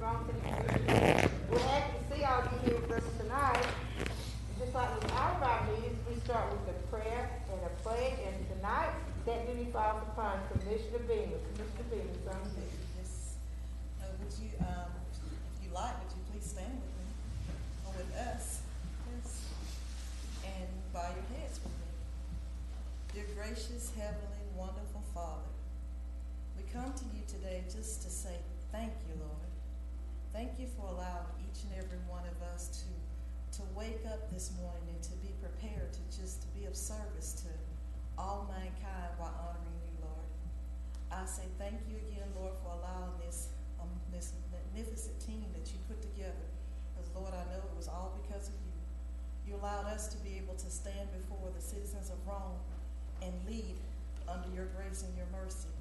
Rome City Commission. We're happy to see all of you here with us tonight. Just like with all of our meetings, we start with a prayer and a pledge, and tonight that duty falls upon Commissioner Beamer. Commissioner Beamer, son. Yes. Would you, if you like, would you please stand with me or with us? Yes. And bow your heads with me. Dear gracious, heavenly, wonderful Father, we come to you today just to say thank you, Lord. Thank you for allowing each and every one of us to wake up this morning and to be prepared to just to be of service to all mankind while honoring you, Lord. I say thank you again, Lord, for allowing this magnificent team that you put together. Because, Lord, I know it was all because of you. You allowed us to be able to stand before the citizens of Rome and lead under your grace and your mercy.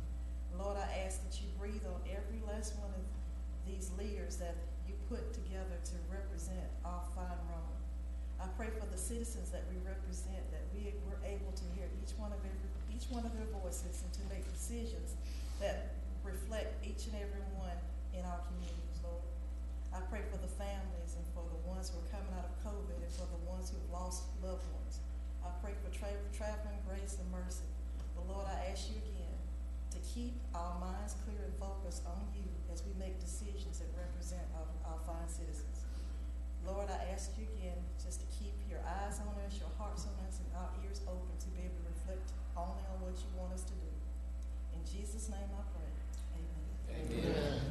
Lord, I ask that you breathe on every last one of these leaders that you put together to represent our fine Rome. I pray for the citizens that we represent, that we're able to hear each one of their voices and to make decisions that reflect each and every one in our communities, Lord. I pray for the families and for the ones who are coming out of COVID and for the ones who have lost loved ones. I pray for traveling grace and mercy. But Lord, I ask you again to keep our minds clear and focused on you as we make decisions that represent our fine citizens. Lord, I ask you again just to keep your eyes on us, your hearts on us, and our ears open to be able to reflect only on what you want us to do. In Jesus' name I pray. Amen. Amen.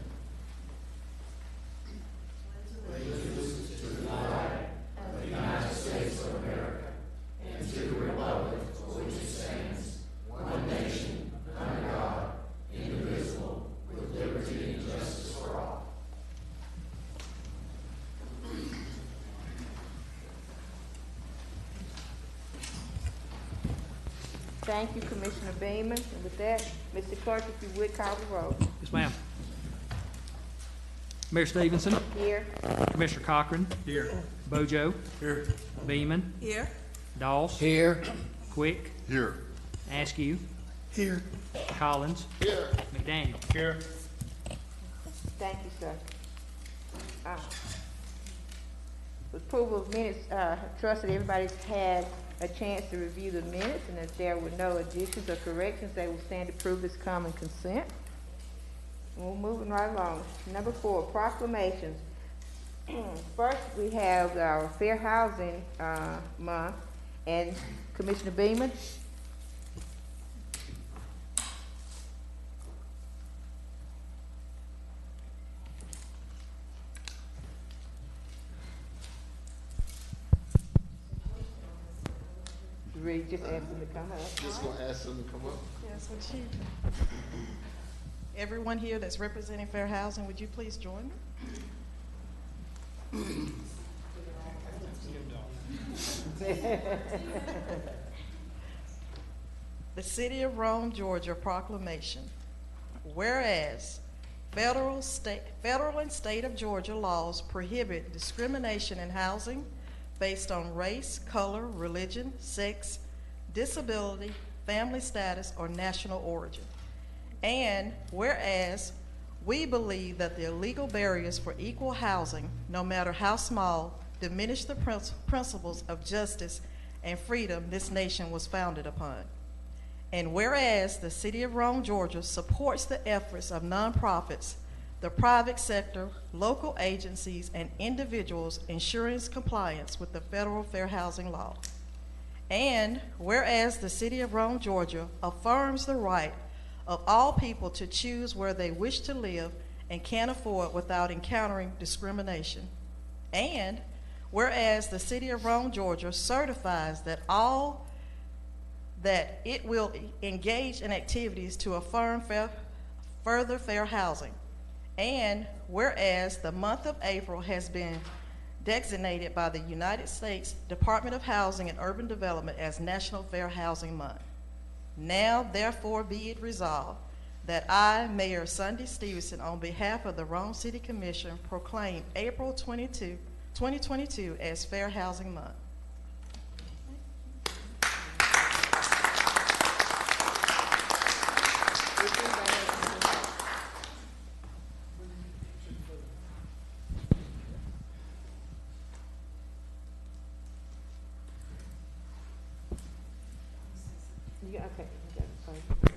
Allegiance to the flag of the United States of America and to the republic for which it stands, one nation, under God, indivisible, with liberty and justice for all. Thank you, Commissioner Beamer. And with that, Mr. Clerk, if you would call the roll. Yes, ma'am. Mayor Stevenson, Here. Commissioner Cochran, Here. Bojo, Here. Beeman, Here. Doss, Here. Quick, Here. Askew, Here. Collins, Here. McDaniel. Here. Thank you, sir. Approval of minutes, I trust that everybody's had a chance to review the minutes, and if there were no additions or corrections, they will stand approved as common consent. We're moving right along. Number 4, proclamations. First, we have our Fair Housing Month, and Commissioner Beaman. Really just ask them to come up. Just gonna ask them to come up. Yes, would you? Everyone here that's representing Fair Housing, would you please join me? The City of Rome, Georgia proclamation. Whereas federal and state of Georgia laws prohibit discrimination in housing based on race, color, religion, sex, disability, family status, or national origin. And whereas we believe that the illegal barriers for equal housing, no matter how small, diminish the principles of justice and freedom this nation was founded upon. And whereas the City of Rome, Georgia supports the efforts of nonprofits, the private sector, local agencies, and individuals ensuring compliance with the federal fair housing law. And whereas the City of Rome, Georgia affirms the right of all people to choose where they wish to live and can afford without encountering discrimination. And whereas the City of Rome, Georgia certifies that it will engage in activities to affirm further fair housing. And whereas the month of April has been designated by the United States Department of Housing and Urban Development as National Fair Housing Month. Now, therefore, be it resolved that I, Mayor Sunday Stevenson, on behalf of the Rome City Commission, proclaim April 2022 as Fair Housing Month. Yeah, okay. You got it. Sorry. Okay.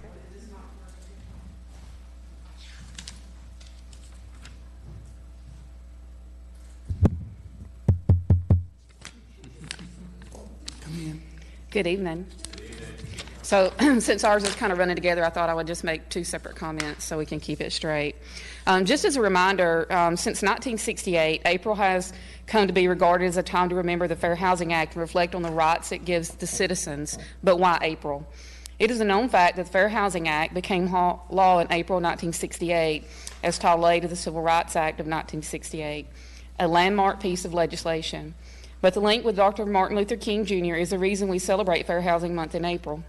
Come in. Good evening. So since ours is kind of running together, I thought I would just make two separate comments so we can keep it straight. Just as a reminder, since 1968, April has come to be regarded as a time to remember the Fair Housing Act and reflect on the rights it gives the citizens. But why April? It is a known fact that the Fair Housing Act became law in April 1968 as tale to the Civil Rights Act of 1968, a landmark piece of legislation. But the link with Dr. Martin Luther King Jr. is the reason we celebrate Fair Housing Month in April.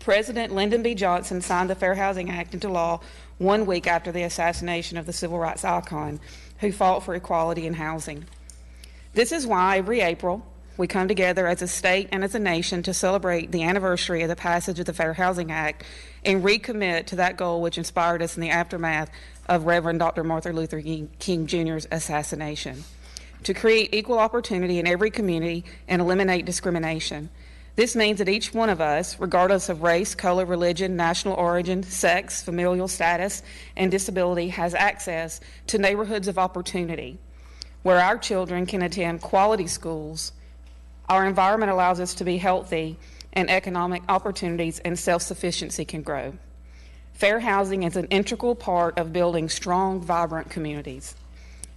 President Lyndon B. Johnson signed the Fair Housing Act into law 1 week after the assassination of the civil rights icon who fought for equality in housing. This is why every April we come together as a state and as a nation to celebrate the anniversary of the passage of the Fair Housing Act and recommit to that goal which inspired us in the aftermath of Reverend Dr. Martin Luther King Jr.'s assassination, to create equal opportunity in every community and eliminate discrimination. This means that each one of us, regardless of race, color, religion, national origin, sex, familial status, and disability, has access to neighborhoods of opportunity where our children can attend quality schools. Our environment allows us to be healthy, and economic opportunities and self-sufficiency can grow. Fair housing is an integral part of building strong, vibrant communities.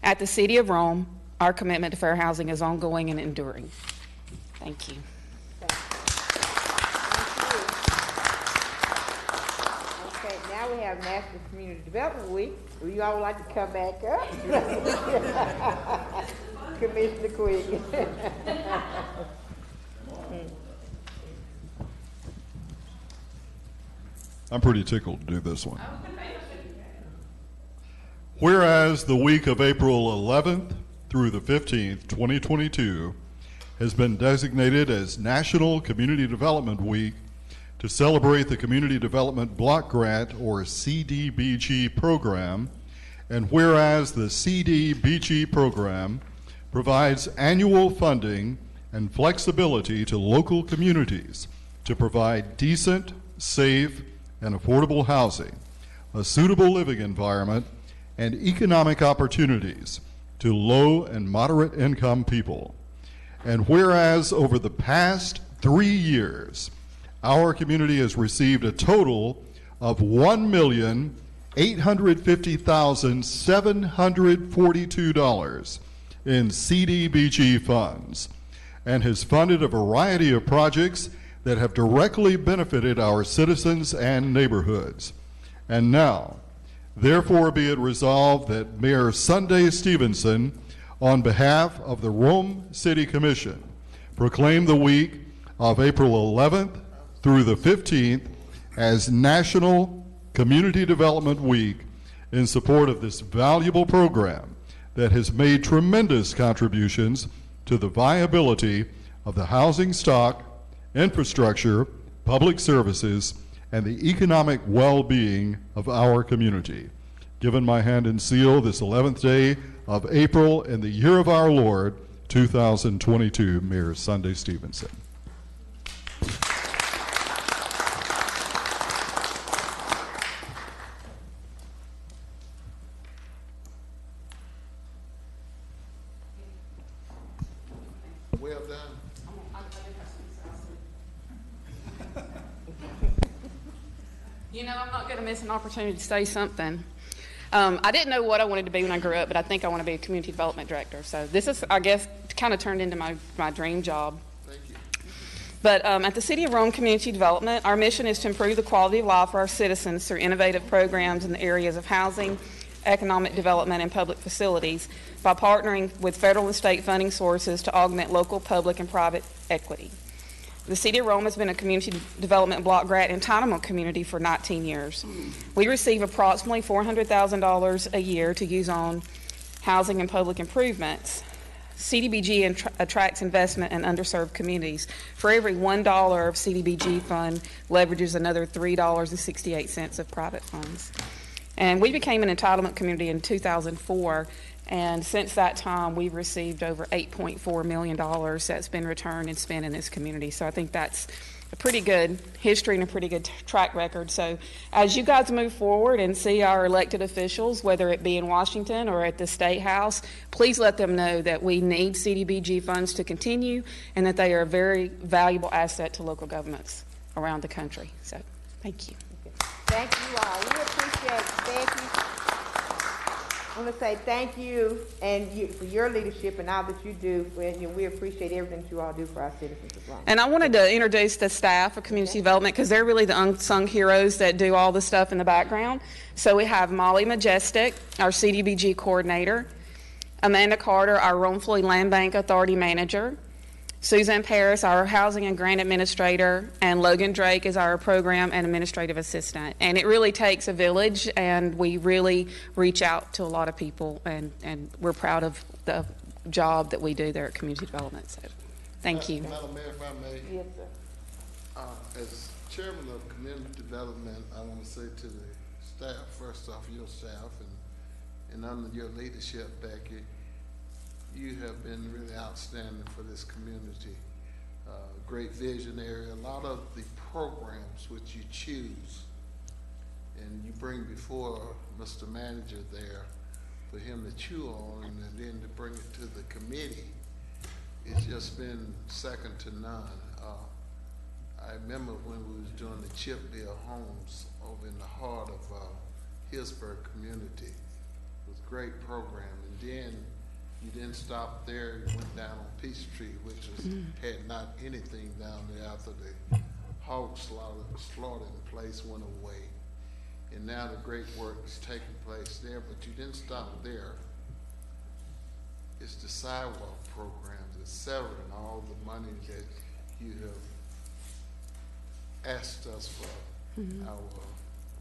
At the City of Rome, our commitment to fair housing is ongoing and enduring. Thank you. Okay, now we have National Community Development Week. Would you all like to come back up? Commissioner Quick. I'm pretty tickled to do this one. Whereas the week of April 11th through the 15th, 2022, has been designated as National Community Development Week to celebrate the Community Development Block Grant, or CDBG program, and whereas the CDBG program provides annual funding and flexibility to local communities to provide decent, safe, and affordable housing, a suitable living environment, and economic opportunities to low and moderate income people. And whereas over the past 3 years, our community has received a total of $1,850,742 in CDBG funds, and has funded a variety of projects that have directly benefited our citizens and neighborhoods. And now, therefore be it resolved that Mayor Sunday Stevenson, on behalf of the Rome City Commission, proclaim the week of April 11th through the 15th as National Community Development Week in support of this valuable program that has made tremendous contributions to the viability of the housing stock, infrastructure, public services, and the economic well-being of our community. Given my hand and seal this 11th day of April in the year of our Lord, 2022, Mayor Sunday Stevenson. Well done. You know, I'm not going to miss an opportunity to say something. I didn't know what I wanted to be when I grew up, but I think I want to be a community development director. So this is, I guess, kind of turned into my dream job. Thank you. But at the City of Rome Community Development, our mission is to improve the quality of life for our citizens through innovative programs in the areas of housing, economic development, and public facilities by partnering with federal and state funding sources to augment local, public, and private equity. The City of Rome has been a community development block grant entitlement community for 19 years. We receive approximately $400,000 a year to use on housing and public improvements. CDBG attracts investment in underserved communities. For every $1 of CDBG fund leverages another $3.68 of private funds. And we became an entitlement community in 2004, and since that time we've received over $8.4 million that's been returned and spent in this community. So I think that's a pretty good history and a pretty good track record. So as you guys move forward and see our elected officials, whether it be in Washington or at the State House, please let them know that we need CDBG funds to continue and that they are a very valuable asset to local governments around the country. So thank you. Thank you all. We appreciate it. Thank you. I want to say thank you for your leadership and all that you do. We appreciate everything that you all do for our citizens of Rome. And I wanted to introduce the staff of community development because they're really the unsung heroes that do all the stuff in the background. So we have Molly Majestic, our CDBG coordinator, Amanda Carter, our Rome Floyd Land Bank Authority manager, Suzanne Paris, our housing and grant administrator, and Logan Drake is our program and administrative assistant. And it really takes a village, and we really reach out to a lot of people, and we're proud of the job that we do there at community development. So thank you. Madam Mayor, if I may, Yes, sir. as chairman of community development, I want to say to the staff, first off, your staff, and under your leadership, Becky, you have been really outstanding for this community. Great visionary. A lot of the programs which you choose and you bring before Mr. Manager there for him to chew on and then to bring it to the committee, it's just been second to none. I remember when we was doing the chip deal homes over in the heart of Hillsburg community. It was a great program. And then you didn't stop there. You went down on Peachtree, which had not anything down there after the hog slaughter in place went away. And now the great work is taking place there, but you didn't stop there. It's the sidewalk programs, etc., and all the money that you have asked us for our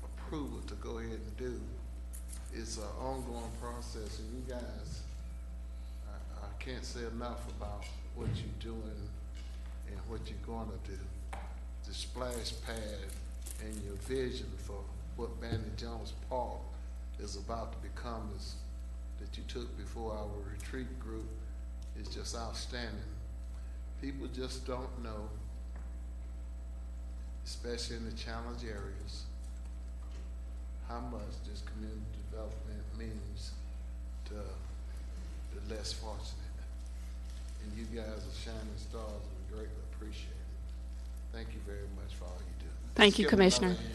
approval to go ahead and do. It's an ongoing process, and you guys, I can't say enough about what you're doing and what you're going to do. The splash pad and your vision for what Bandy Jones Park is about to become is that you took before our retreat group is just outstanding. People just don't know, especially in the challenge areas, how much this community development means to the less fortunate. And you guys are shining stars, and we greatly appreciate it. Thank you very much for all you do. Thank you, Let's give them Commissioner. another hand.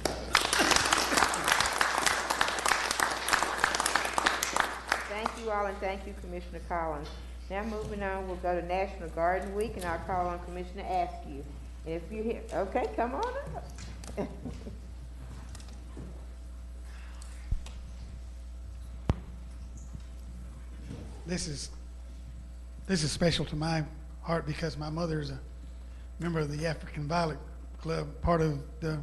Thank you all, and thank you, Commissioner Collins. Now moving on, we'll go to National Garden Week, and I'll call on Commissioner Askew. And if you're here, okay, come on up. This is special to my heart because my mother is a member of the African Violet Club, part of the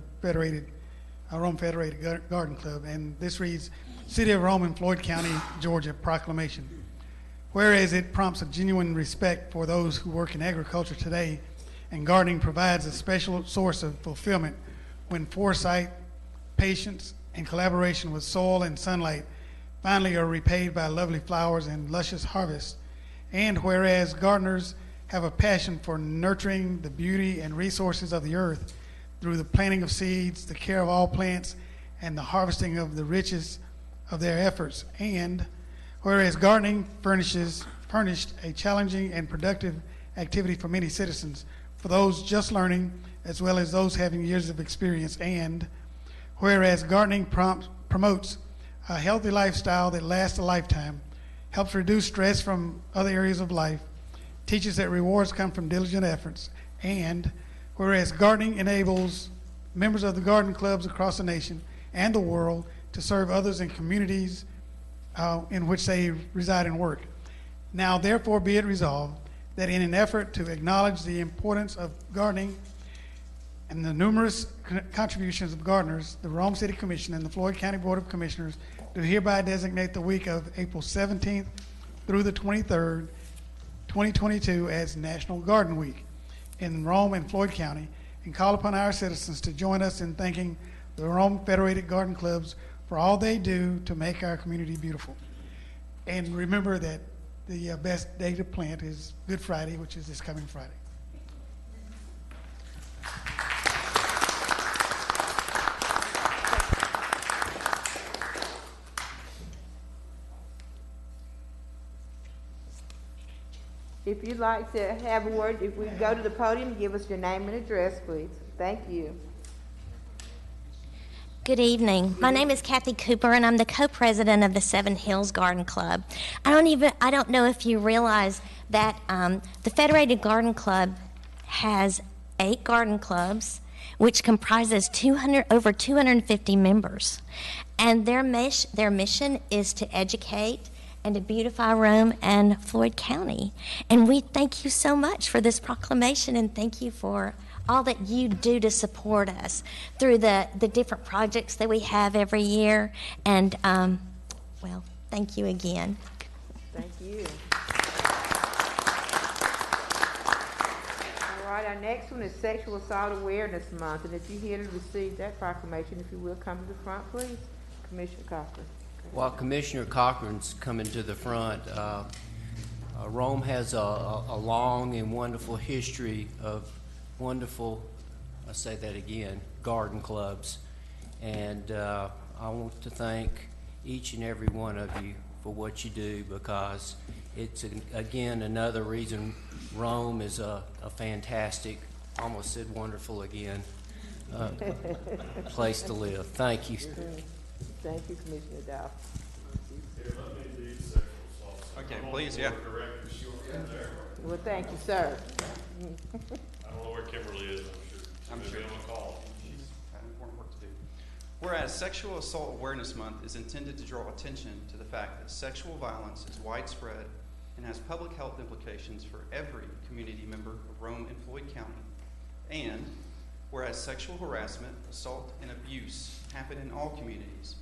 Rome Federated Garden Club, and this reads, City of Rome and Floyd County, Georgia Proclamation. Whereas it prompts a genuine respect for those who work in agriculture today, and gardening provides a special source of fulfillment when foresight, patience, and collaboration with soil and sunlight finally are repaid by lovely flowers and luscious harvests. And whereas gardeners have a passion for nurturing the beauty and resources of the earth through the planting of seeds, the care of all plants, and the harvesting of the riches of their efforts. And whereas gardening furnished a challenging and productive activity for many citizens, for those just learning as well as those having years of experience. And whereas gardening promotes a healthy lifestyle that lasts a lifetime, helps reduce stress from other areas of life, teaches that rewards come from diligent efforts, and whereas gardening enables members of the garden clubs across the nation and the world to serve others in communities in which they reside and work. Now, therefore, be it resolved that in an effort to acknowledge the importance of gardening and the numerous contributions of gardeners, the Rome City Commission and the Floyd County Board of Commissioners do hereby designate the week of April 17th through the 23rd, 2022 as National Garden Week in Rome and Floyd County, and call upon our citizens to join us in thanking the Rome Federated Garden Clubs for all they do to make our community beautiful. And remember that the best day to plant is Good Friday, which is this coming Friday. If you'd like to have a word, if we go to the podium, give us your name and address, please. Thank you. Good evening. My name is Kathy Cooper, and I'm the co-president of the Seven Hills Garden Club. I don't know if you realize that the Federated Garden Club has 8 garden clubs, which comprises over 250 members. And their mission is to educate and to beautify Rome and Floyd County. And we thank you so much for this proclamation, and thank you for all that you do to support us through the different projects that we have every year. And, well, thank you again. Thank you. All right, our next one is Sexual Assault Awareness Month. And if you're here to receive that proclamation, if you will, come to the front, please. Commissioner Cochran. While Commissioner Cochran's coming to the front, Rome has a long and wonderful history of wonderful, I'll say that again, garden clubs. And I want to thank each and every one of you for what you do, because it's, again, another reason Rome is a fantastic, almost said wonderful again, place to live. Thank you. Thank you, Commissioner Dow. Okay, please, yeah. Well, thank you, sir. I don't know where Kimberly is. I'm sure she'll be on the call. She's had important work to do. Whereas Sexual Assault Awareness Month is intended to draw attention to the fact that sexual violence is widespread and has public health implications for every community member of Rome and Floyd County. And whereas sexual harassment, assault, and abuse happen in all communities,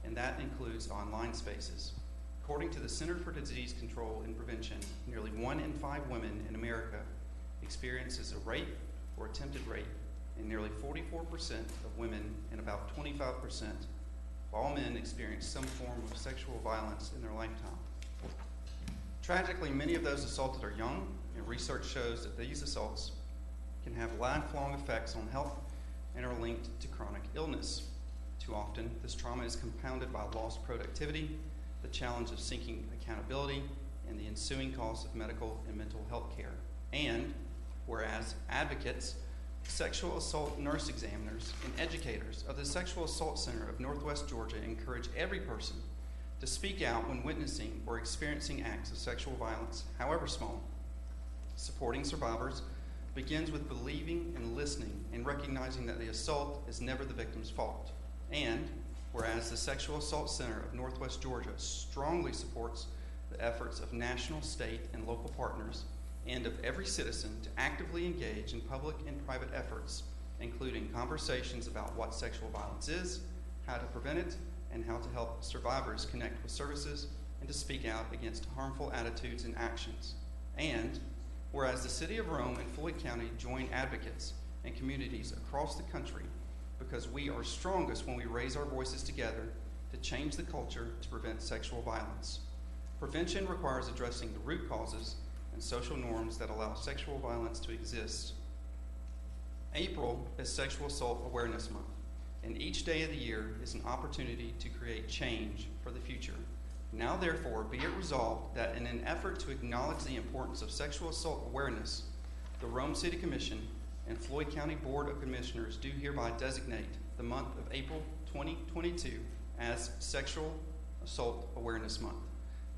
and that includes online spaces. According to the Center for Disease Control and Prevention, nearly 1 in 5 women in America experiences a rape or attempted rape, and nearly 44% of women and about 25% of all men experience some form of sexual violence in their lifetime. Tragically, many of those assaulted are young, and research shows that these assaults can have lifelong effects on health and are linked to chronic illness. Too often, this trauma is compounded by lost productivity, the challenge of seeking accountability, and the ensuing costs of medical and mental health care. And whereas advocates, sexual assault nurse examiners, and educators of the Sexual Assault Center of Northwest Georgia encourage every person to speak out when witnessing or experiencing acts of sexual violence, however small. Supporting survivors begins with believing and listening and recognizing that the assault is never the victim's fault. And whereas the Sexual Assault Center of Northwest Georgia strongly supports the efforts of national, state, and local partners, and of every citizen to actively engage in public and private efforts, including conversations about what sexual violence is, how to prevent it, and how to help survivors connect with services, and to speak out against harmful attitudes and actions. And whereas the City of Rome and Floyd County join advocates and communities across the country, because we are strongest when we raise our voices together to change the culture to prevent sexual violence. Prevention requires addressing the root causes and social norms that allow sexual violence to exist. April is Sexual Assault Awareness Month, and each day of the year is an opportunity to create change for the future. Now, therefore, be it resolved that in an effort to acknowledge the importance of sexual assault awareness, the Rome City Commission and Floyd County Board of Commissioners do hereby designate the month of April 2022 as Sexual Assault Awareness Month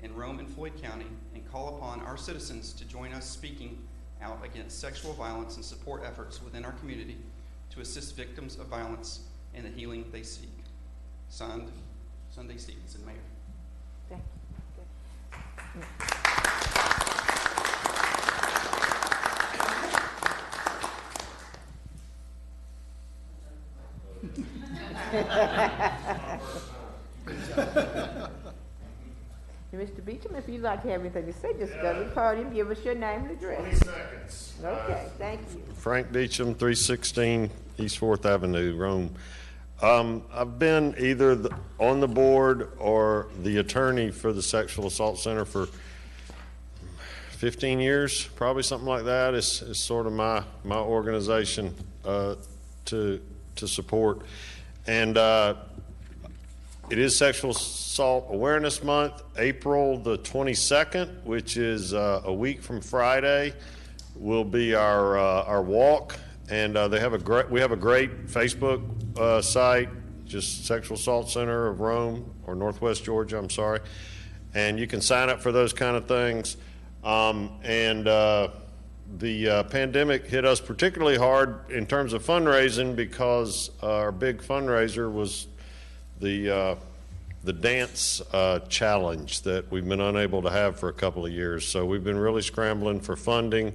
in Rome and Floyd County, and call upon our citizens to join us speaking out against sexual violence and support efforts within our community to assist victims of violence in the healing they seek. Signed, Sunday Stevenson, Mayor. Thank you. Mr. Beecham, if you'd like to have anything to say, just go to the podium, give us your name and address. 20 seconds. Okay, thank you. Frank Beecham, 316 East 4th Avenue, Rome. I've been either on the board or the attorney for the Sexual Assault Center for 15 years, probably something like that. It's sort of my organization to support. And It is Sexual Assault Awareness Month, April the 22nd, which is a week from Friday, will be our walk. And we have a great Facebook site, just Sexual Assault Center of Rome, or Northwest Georgia, I'm sorry. And you can sign up for those kind of things. The pandemic hit us particularly hard in terms of fundraising because our big fundraiser was the dance challenge that we've been unable to have for a couple of years. So we've been really scrambling for funding.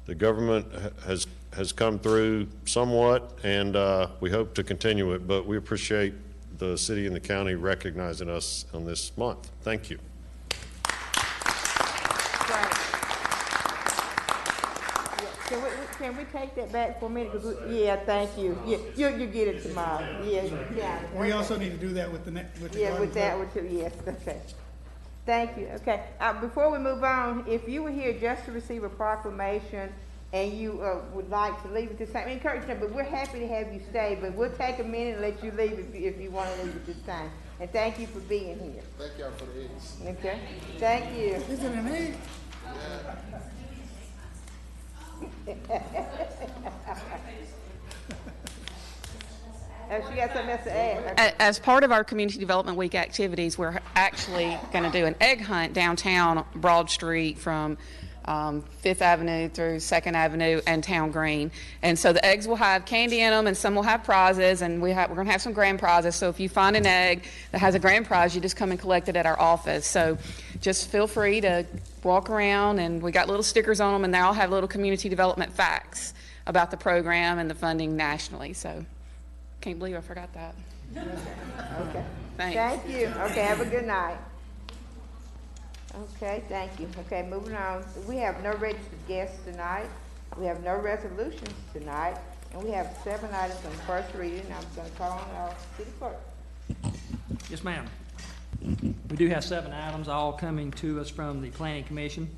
The government has come through somewhat, and we hope to continue it, but we appreciate the city and the county recognizing us on this month. Thank you. Can we take that back for a minute? Yeah, thank you. Yeah, you get it tomorrow. Yeah. We also need to do that with the yeah, with that one too. Yes. Okay. Thank you. Okay. Before we move on, if you were here just to receive a proclamation and you would like to leave at this time, encourage them. But we're happy to have you stay. But we'll take a minute and let you leave if you want to leave at this time. And thank you for being here. Thank y'all for the eggs. Okay. Thank you. Is it an egg? She got something else to add. As part of our Community Development Week activities, we're actually going to do an egg hunt downtown Broad Street from 5th Avenue through 2nd Avenue and Town Green. And so the eggs will have candy in them, and some will have prizes, and we're going to have some grand prizes. So if you find an egg that has a grand prize, you just come and collect it at our office. So just feel free to walk around, and we got little stickers on them, and they all have little community development facts about the program and the funding nationally. So can't believe I forgot that. Okay. Thanks. Thank you. Okay, have a good night. Okay, thank you. Okay, moving on. We have no registered guests tonight. We have no resolutions tonight. And we have 7 items on first reading. I'm going to call on our city clerk. Yes, ma'am. We do have 7 items, all coming to us from the Planning Commission.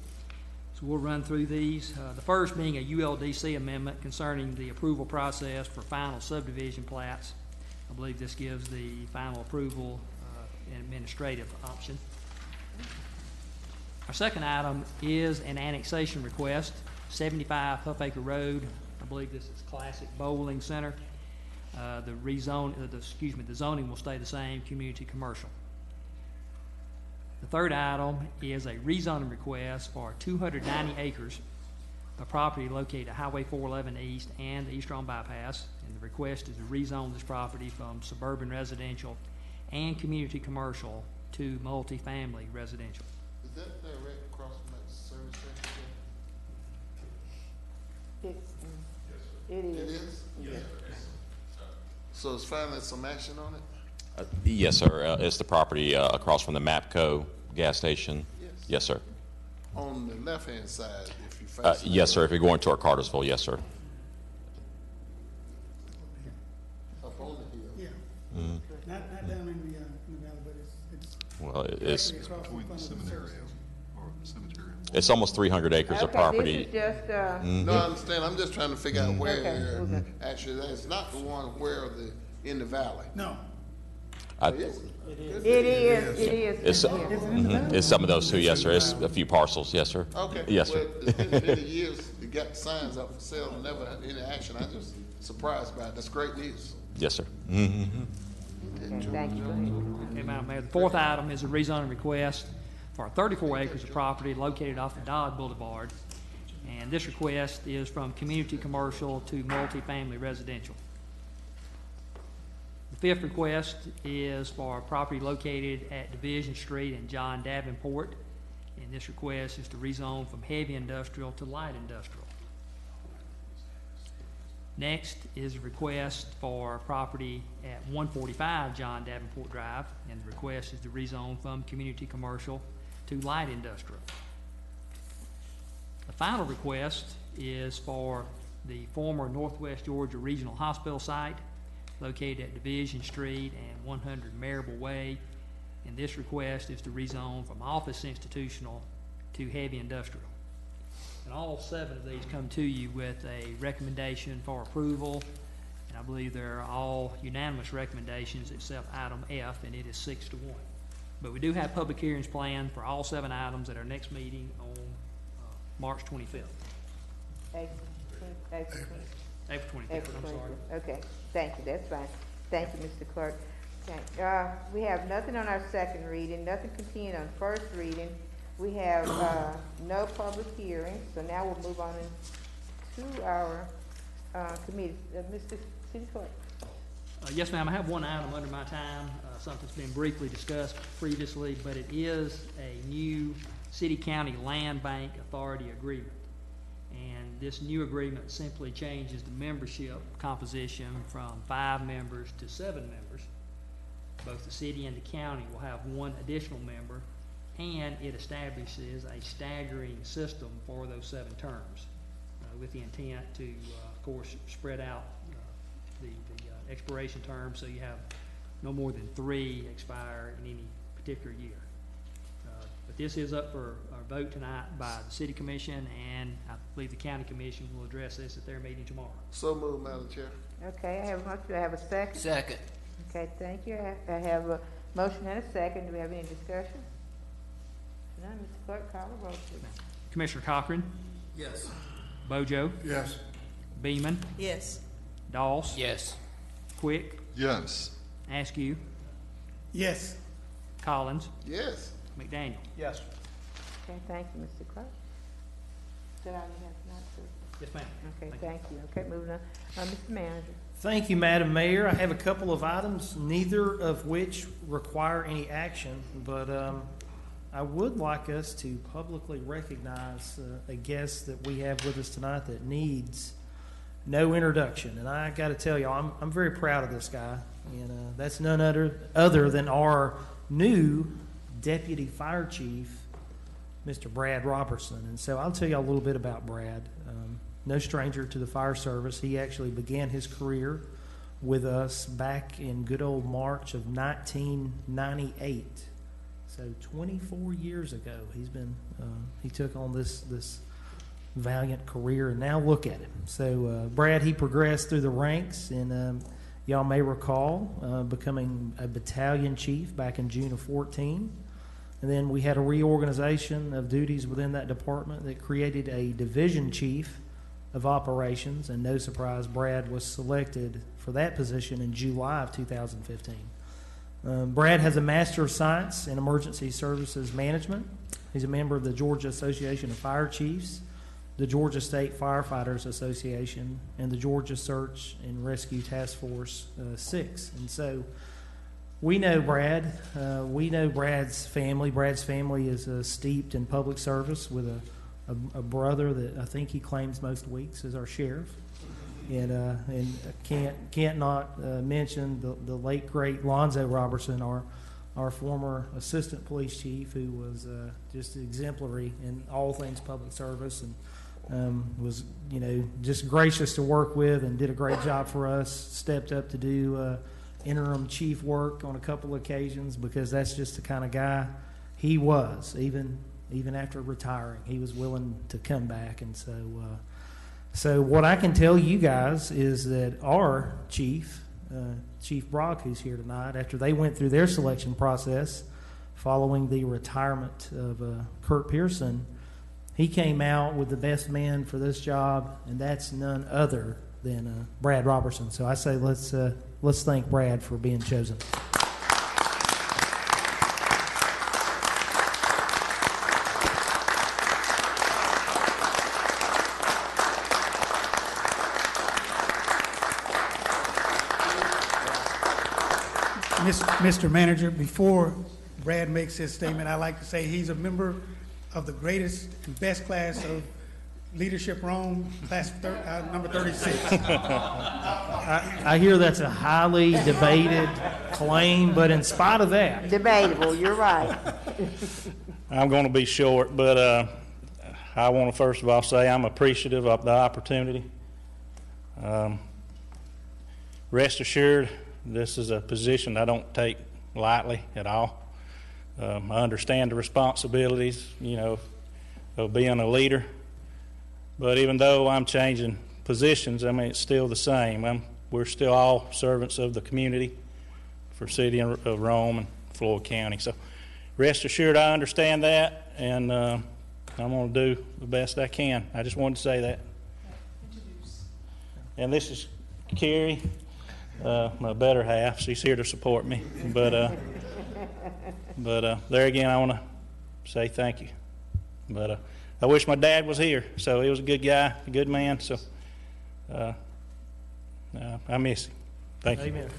So we'll run through these. The first being a ULDC amendment concerning the approval process for final subdivision plats. I believe this gives the final approval and administrative option. Our second item is an annexation request, 75 Huffacre Road. I believe this is Classic Bowling Center. The zoning will stay the same, community commercial. The third item is a rezoning request for 290 acres of property located at Highway 411 East and the East Rome Bypass. And the request is to rezone this property from suburban residential and community commercial to multifamily residential. Is that direct across from that service station? It is. It is? Yes. So is finally some action on it? Yes, sir. It's the property across from the MAPCO gas station. Yes. Yes, sir. On the left-hand side, if you face Yes, sir. If you're going toward Cartersville, yes, sir. up on the hill. Yeah. Not down in the valley, but it's Well, it's directly across from the Seminary or cemetery. it's almost 300 acres of Okay, property. this is just, No, I understand. I'm just trying to figure out where Okay. actually, it's not the one where in the valley. No. I- Is it? it is. It's, it's some of those too, yes, sir. It's a few parcels, yes, sir. Okay. Yes, sir. Well, it's been many years, you got signs up for sale, and never had any action. I'm just surprised by it. That's great news. Yes, sir. Okay, thank you. Go ahead. Okay, Madam Mayor. The fourth item is a rezoning request for 34 acres of property located off of Dodd Boulevard. And this request is from community commercial to multifamily residential. The fifth request is for property located at Division Street and John Davenport. And this request is to rezone from heavy industrial to light industrial. Next is a request for property at 145 John Davenport Drive, and the request is to rezone from community commercial to light industrial. The final request is for the former Northwest Georgia Regional Hospital site located at Division Street and 100 Marable Way, and this request is to rezone from office institutional to heavy industrial. And all 7 of these come to you with a recommendation for approval, and I believe they're all unanimous recommendations except item F, and it is 6-1. But we do have public hearings planned for all 7 items at our next meeting on March 25th. April 20th. April 25th, April I'm sorry. 25th. Okay, thank you, that's fine. Thank you, Mr. Clerk. Okay, we have nothing on our second reading, nothing continued on first reading. We have no public hearings, so now we'll move on to our committee. Mr. City Clerk. Yes, ma'am. I have one item under my time, something's been briefly discussed previously, but it is a new city-county land bank authority agreement. And this new agreement simply changes the membership composition from 5 members to 7 members. Both the city and the county will have 1 additional member, and it establishes a staggering system for those 7 terms, with the intent to, of course, spread out the expiration term, so you have no more than 3 expire in any particular year. But this is up for a vote tonight by the City Commission, and I believe the County Commission will address this at their meeting tomorrow. So moved, Madam Chair. Okay, I have a motion. Do I have a second? Second. Okay, thank you. I have a motion and a second. Do we have any discussion? None. Mr. Clerk, call the roll, please. Commissioner Cochran, Yes. Bojo, Yes. Beeman, Yes. Doss, Yes. Quick, Yes. Askew, Yes. Collins, Yes. McDaniel. Yes. Okay, thank you, Mr. Clerk. Is that all you have tonight, sir? Yes, ma'am. Okay, thank you. Okay, moving on. Mr. Manager. Thank you, Madam Mayor. I have a couple of items, neither of which require any action, but I would like us to publicly recognize a guest that we have with us tonight that needs no introduction. And I got to tell you, I'm very proud of this guy, and that's none other than our new Deputy Fire Chief, Mr. Brad Robertson. And so I'll tell you a little bit about Brad. No stranger to the fire service. He actually began his career with us back in good old March of 1998. So 24 years ago, he took on this valiant career, and now look at him. So Brad, he progressed through the ranks, and y'all may recall becoming a battalion chief back in June of 14. And then we had a reorganization of duties within that department that created a division chief of operations, and no surprise, Brad was selected for that position in July of 2015. Brad has a Master of Science in Emergency Services Management. He's a member of the Georgia Association of Fire Chiefs, the Georgia State Firefighters Association, and the Georgia Search and Rescue Task Force 6. And so we know Brad. We know Brad's family. Brad's family is steeped in public service with a brother that I think he claims most weeks as our sheriff. And can't not mention the late great Lonzo Robertson, our former assistant police chief, who was just exemplary in all things public service, and was just gracious to work with and did a great job for us. Stepped up to do interim chief work on a couple of occasions, because that's just the kind of guy he was. Even after retiring, he was willing to come back. And so what I can tell you guys is that our chief, Chief Brock, who's here tonight, after they went through their selection process following the retirement of Kurt Pearson, he came out with the best man for this job, and that's none other than Brad Robertson. So I say let's thank Brad for being chosen. Mr. Manager, before Brad makes his statement, I'd like to say he's a member of the greatest and best class of leadership Rome, class number 36. I hear that's a highly debated claim, but in spite of that, Debatable, you're right. I'm going to be short, but I want to first of all say I'm appreciative of the opportunity. Rest assured, this is a position I don't take lightly at all. I understand the responsibilities, of being a leader. But even though I'm changing positions, it's still the same. I'm we're still all servants of the community for City of Rome and Floyd County. So rest assured I understand that, and I'm going to do the best I can. I just wanted to say that. And this is Carrie, my better half. She's here to support me. But there again, I want to say thank you. But I wish my dad was here. So he was a good guy, a good man. So I miss him. Thank you. Amen.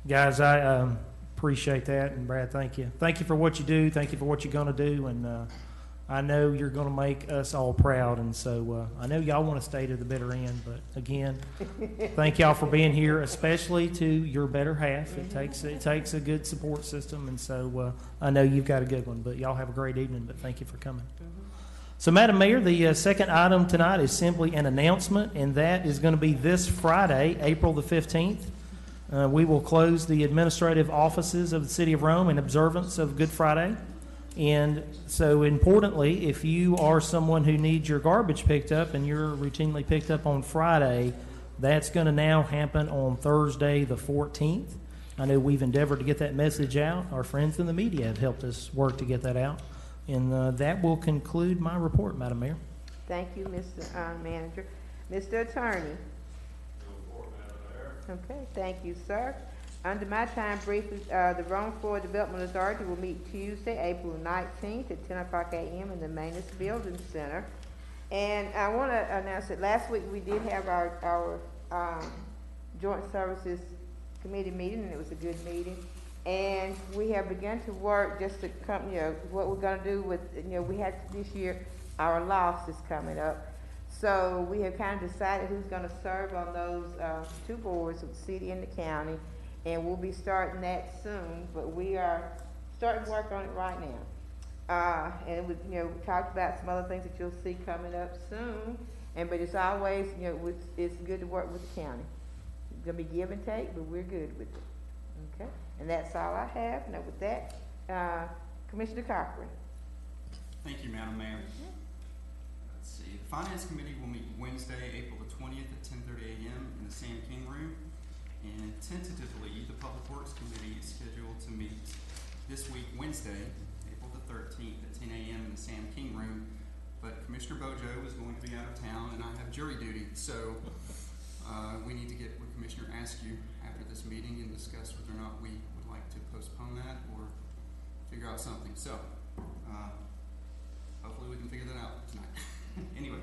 Guys, I appreciate that, and Brad, thank you. Thank you for what you do. Thank you for what you're going to do, and I know you're going to make us all proud. And so I know y'all want to stay to the bitter end, but again, thank y'all for being here, especially to your better half. It takes a good support system, and so I know you've got a good one. But y'all have a great evening. But thank you for coming. So, Madam Mayor, the second item tonight is simply an announcement, and that is going to be this Friday, April the 15th. We will close the administrative offices of the City of Rome in observance of Good Friday. And so importantly, if you are someone who needs your garbage picked up and you're routinely picked up on Friday, that's going to now happen on Thursday the 14th. I know we've endeavored to get that message out. Our friends in the media have helped us work to get that out. And that will conclude my report, Madam Mayor. Thank you, Mr. Manager. Mr. Attorney. Okay, thank you, sir. Under my time briefly, the Rome Floyd Development Authority will meet Tuesday, April 19th at 10 o'clock a.m. in the Manus Building Center. And I want to announce that last week we did have our Joint Services Committee meeting, and it was a good meeting. And we have begun to work just to come, what we're going to do with, we had this year, our loss is coming up. So we have kind of decided who's going to serve on those two boards of the city and the county, and we'll be starting that soon. But we are starting to work on it right now. And we talked about some other things that you'll see coming up soon. But it's always, it's good to work with the county. It's going to be give and take, but we're good with it. Okay, and that's all I have. Now with that, Commissioner Cochran. Thank you, Madam Mayor. The Finance Committee will meet Wednesday, April the 20th at 10:30 a.m. in the Sam King Room. And tentatively, the Public Works Committee is scheduled to meet this week, Wednesday, April the 13th at 10 a.m. in the Sam King Room. But Commissioner Bojo is going to be out of town, and I have jury duty. So we need to get with Commissioner Askew after this meeting and discuss whether or not we would like to postpone that or figure out something. So hopefully we can figure that out tonight. Anyway,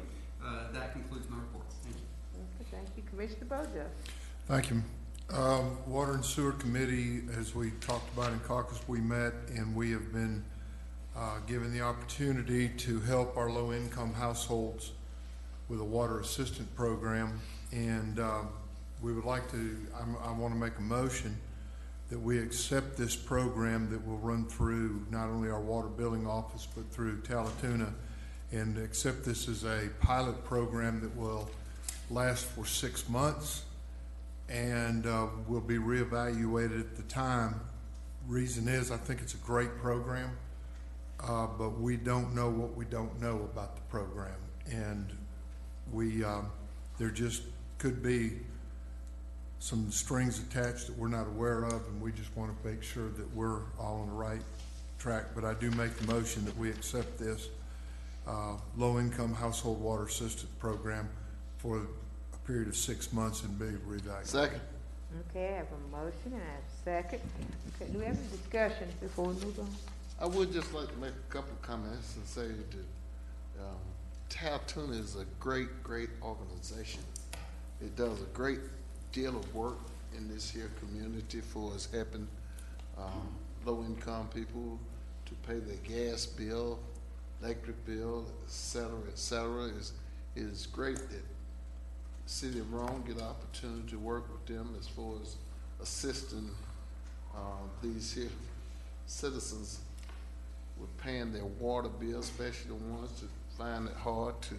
that concludes my report. Thank you. Okay, thank you. Commissioner Bojo. Thank you. Water and Sewer Committee, as we talked about in caucus, we met and we have been given the opportunity to help our low-income households with a water assistant program. And we would like to, I want to make a motion that we accept this program that will run through not only our water billing office, but through Talatuna, and accept this as a pilot program that will last for 6 months and will be reevaluated at the time. Reason is, I think it's a great program, but we don't know what we don't know about the program. And there just could be some strings attached that we're not aware of, and we just want to make sure that we're all on the right track. But I do make the motion that we accept this low-income household water assistance program for a period of 6 months and be reevaluated. Second. Okay, I have a motion and I have a second. Okay, do we have any discussion before we move on? I would just like to make a couple of comments and say that Talatuna is a great organization. It does a great deal of work in this here community for us helping low-income people to pay their gas bill, electric bill, et cetera. It's great that the City of Rome get an opportunity to work with them as far as assisting these here citizens with paying their water bill, especially the ones that find it hard to,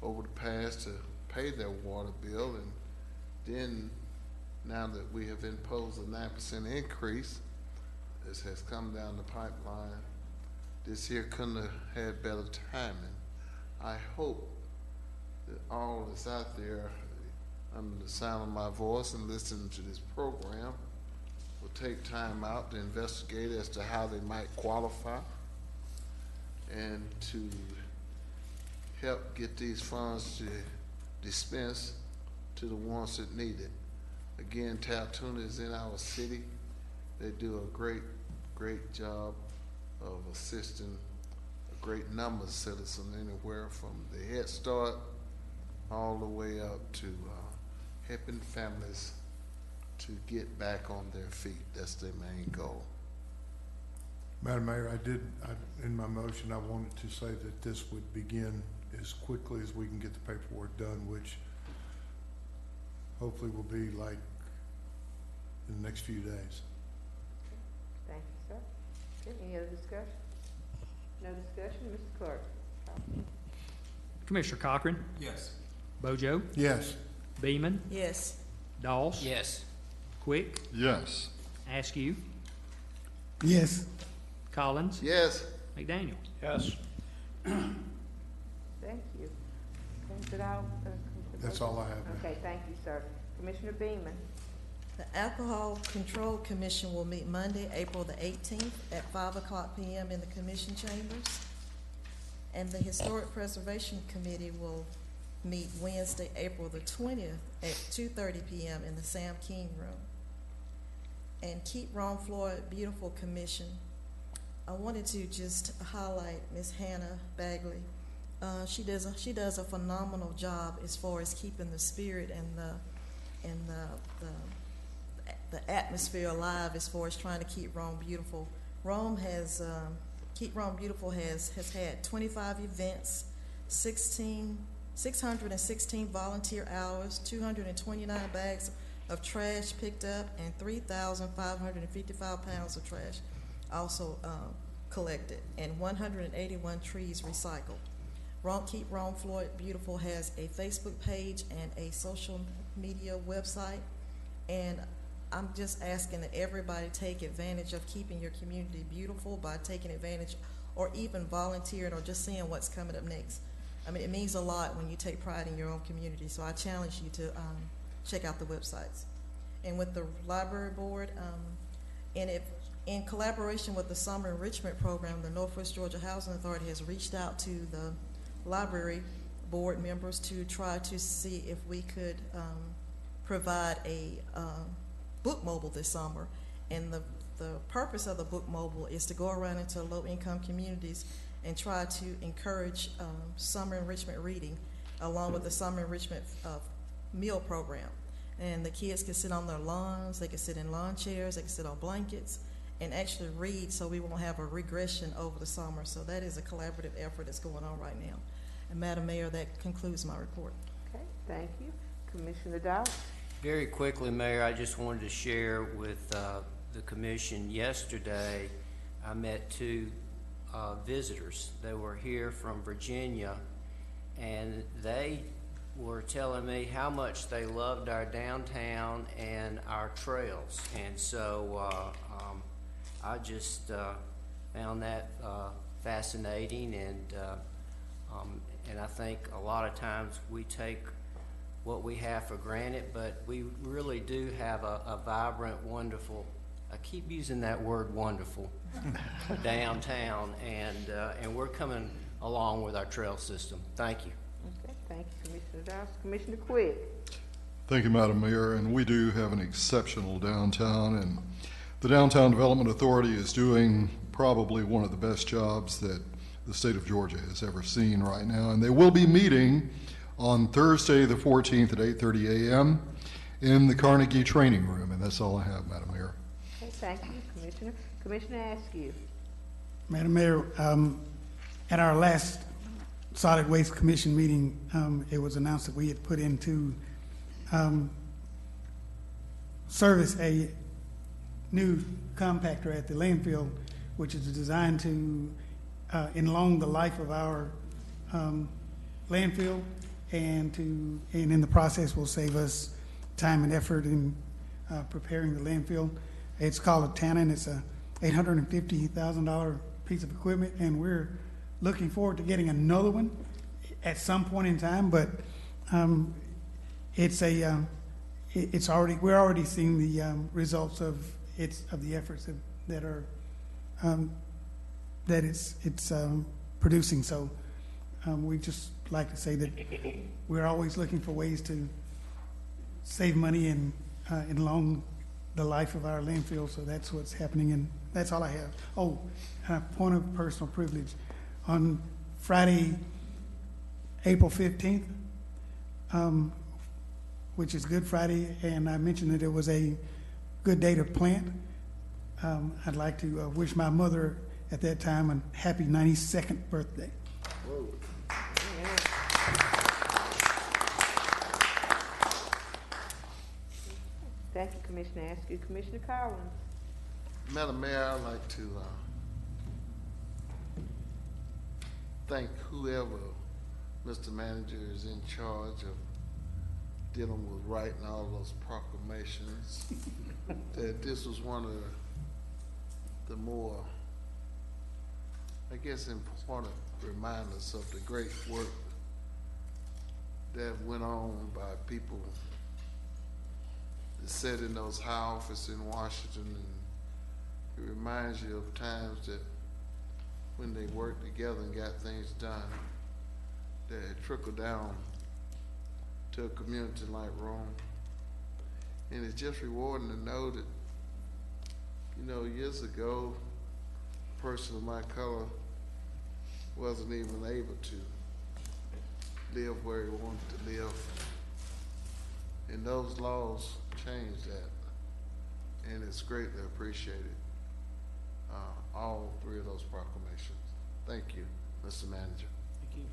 over the past, to pay their water bill. And then, now that we have imposed a 9% increase, as has come down the pipeline. This here couldn't have had better timing. I hope that all that's out there under the sound of my voice and listening to this program will take time out to investigate as to how they might qualify and to help get these funds to dispense to the ones that need it. Again, Taltuna is in our city. They do a great job of assisting a great number of citizens, anywhere from the Head Start all the way up to helping families to get back on their feet. That's their main goal. Madam Mayor, in my motion, I wanted to say that this would begin as quickly as we can get the paperwork done, which hopefully will be like in the next few days. Thank you, sir. Okay, any other discussion? No discussion, Mr. Clark. Commissioner Cochran, Yes. Bojo, Yes. Beeman, Yes. Doss, Yes. Quick, Yes. Askew, Yes. Collins, Yes. McDaniel. Yes. Thank you. Is it all? That's all I have, ma'am. Okay, thank you, sir. Commissioner Beeman. The Alcohol Control Commission will meet Monday, April the 18th at 5:00 p.m. in the Commission Chambers. And the Historic Preservation Committee will meet Wednesday, April the 20th at 2:30 p.m. in the Sam King Room. And Keep Rome Floyd Beautiful Commission, I wanted to just highlight Miss Hannah Bagley. She does a phenomenal job as far as keeping the spirit and the atmosphere alive as far as trying to keep Rome beautiful. Keep Rome Beautiful has had 25 events, 616 volunteer hours, 229 bags of trash picked up, and 3,555 pounds of trash also collected, and 181 trees recycled. Keep Rome Floyd Beautiful has a Facebook page and a social media website, and I'm just asking that everybody take advantage of keeping your community beautiful by taking advantage or even volunteering or just seeing what's coming up next. I mean, it means a lot when you take pride in your own community, so I challenge you to check out the websites. And with the library board, in collaboration with the Summer Enrichment Program, the Northwest Georgia Housing Authority has reached out to the library board members to try to see if we could provide a book mobile this summer. And the purpose of the book mobile is to go around into low-income communities and try to encourage summer enrichment reading along with the summer enrichment meal program. And the kids can sit on their lawns, they can sit in lawn chairs, they can sit on blankets and actually read, so we won't have a regression over the summer. So that is a collaborative effort that's going on right now. And Madam Mayor, that concludes my report. Okay, thank you. Commissioner Dow. Very quickly, Mayor, I just wanted to share with the commission yesterday, I met two visitors. They were here from Virginia, and they were telling me how much they loved our downtown and our trails. And so I just found that fascinating, and I think a lot of times we take what we have for granted, but we really do have a vibrant, wonderful, I keep using that word wonderful, downtown, and we're coming along with our trail system. Thank you. Okay, thank you, Commissioner Dow. Commissioner Quick. Thank you, Madam Mayor, and we do have an exceptional downtown, and the Downtown Development Authority is doing probably one of the best jobs that the state of Georgia has ever seen right now, and they will be meeting on Thursday the 14th at 8:30 a.m. in the Carnegie Training Room, and that's all I have, Madam Mayor. Okay, thank you, Commissioner. Commissioner Askew. Madam Mayor, at our last Solid Waste Commission meeting, it was announced that we had put into service a new compactor at the landfill, which is designed to elong the life of our landfill, and in the process will save us time and effort in preparing the landfill. It's called a Tannin. It's a $850,000 piece of equipment, and we're looking forward to getting another one at some point in time. But we're already seeing the results of the efforts that it's producing. So we just like to say that we're always looking for ways to save money and along the life of our landfill. So that's what's happening, and that's all I have. Oh, and a point of personal privilege. On Friday, April 15th, which is Good Friday, and I mentioned that it was a good day to plant. I'd like to wish my mother at that time a happy 92nd birthday. Whoa. Thank you, Commissioner Askew. Commissioner Collins. Madam Mayor, I'd like to thank whoever Mr. Manager is in charge of dealing with writing all those proclamations. That this was one of the more, I guess, important reminders of the great work that went on by people that sat in those high offices in Washington, and it reminds you of times that when they worked together and got things done, that it trickled down to a community like Rome. And it's just rewarding to know that, you know, years ago, a person of my color wasn't even able to live where he wanted to live. And those laws changed that, and it's greatly appreciated, all three of those proclamations. Thank you, Mr. Manager. Thank you.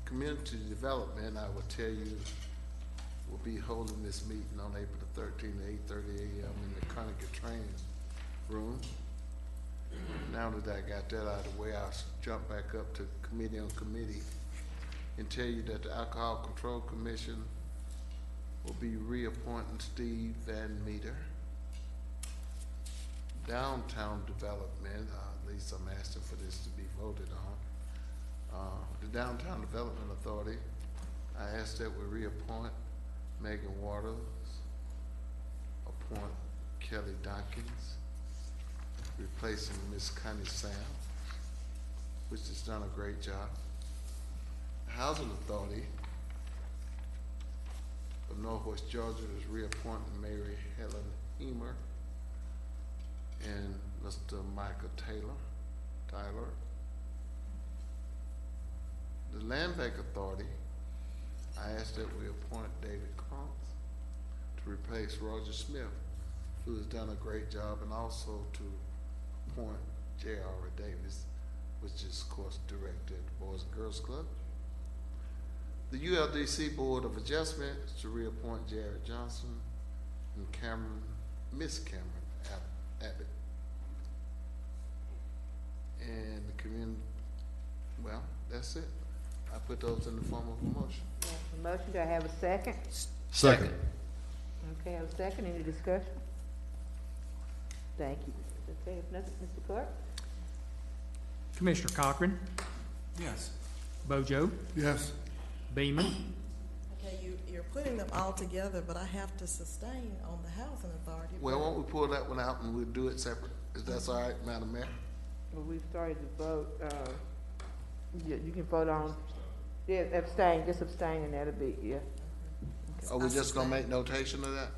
Community development, I will tell you, will be holding this meeting on April the 13th at 8:30 a.m. in the Conacher Training Room. Now that I got that out of the way, I'll jump back up to committee on committee and tell you that the Alcohol Control Commission will be reappointing Steve Van Meter. Downtown development, at least I'm asking for this to be voted on. The Downtown Development Authority, I asked that we reappoint Megan Waters, appoint Kelly Dawkins, replacing Miss Connie Sam, which has done a great job. The Housing Authority of Northwest Georgia is reappointing Mary Helen Emer and Mr. Michael Tyler. The Land Bank Authority, I asked that we appoint David Crumpf to replace Roger Smith, who has done a great job, and also to appoint J.R. Davis, which is, of course, director at the Boys and Girls Club. The ULDC Board of Adjustment is to reappoint Jared Johnson and Miss Cameron Abbott. And the community, well, that's it. I put those in the form of a motion. Yes, a motion. Do I have a second? Second. Okay, I have a second. Any discussion? Thank you. Okay, if nothing, Mr. Clerk? Commissioner Cochran, Yes. Bojo, Yes. Beeman, Okay, you're putting them all together, but I have to sustain on the Housing Authority. Well, why don't we pull that one out and we'll do it separate? Is that all right, Madam Mayor? Well, we've started to vote, you can vote on, yeah, abstain, just abstain, and that'll be, yeah. Are we just gonna make notation of that?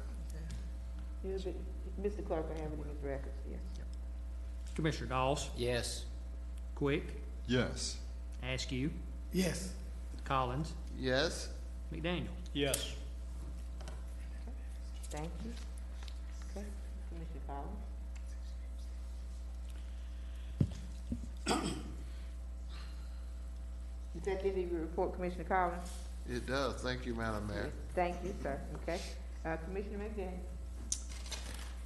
It'll be, Mr. Clerk will have it in his records, yes. Commissioner Doss, Yes. Quick, Yes. Askew, Yes. Collins, Yes? McDaniel. Yes. Thank you. Okay, Commissioner Collins? Is that the end of your report, Commissioner Collins? It does. Thank you, Madam Mayor. Thank you, sir. Okay. Commissioner McDaniel?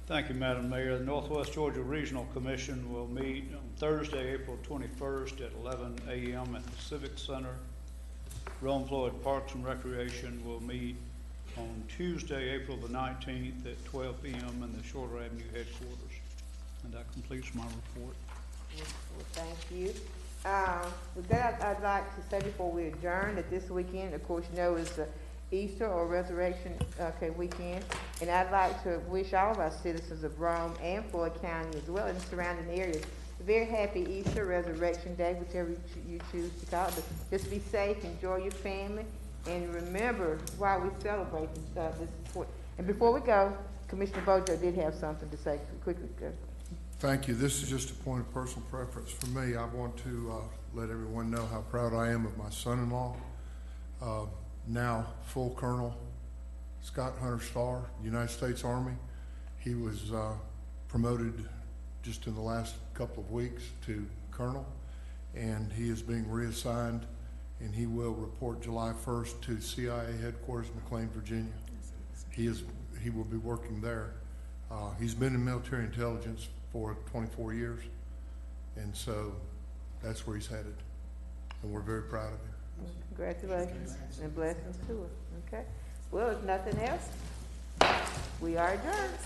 Thank you, Madam Mayor. The Northwest Georgia Regional Commission will meet on Thursday, April 21st at 11 a.m. at the Civic Center. Rome Floyd Parks and Recreation will meet on Tuesday, April the 19th at 12 p.m. in the Shorter Avenue headquarters. And that completes my report. Well, thank you. With that, I'd like to say before we adjourn that this weekend, of course, you know, is Easter or Resurrection weekend, and I'd like to wish all of our citizens of Rome and Floyd County, as well as the surrounding areas, a very happy Easter, Resurrection Day, whichever you choose to call it. But just be safe, enjoy your family, and remember while we celebrate this support. And before we go, Commissioner Bojo did have something to say quickly. Thank you. This is just a point of personal preference for me. I want to let everyone know how proud I am of my son-in-law, now full Colonel Scott Hunter Starr, United States Army. He was promoted just in the last couple of weeks to Colonel, and he is being reassigned, and he will report July 1st to CIA headquarters in McLean, Virginia. He will be working there. He's been in military intelligence for 24 years, and so that's where he's headed, and we're very proud of him. Congratulations and blessings to her. Okay. Well, if nothing else, we are adjourned.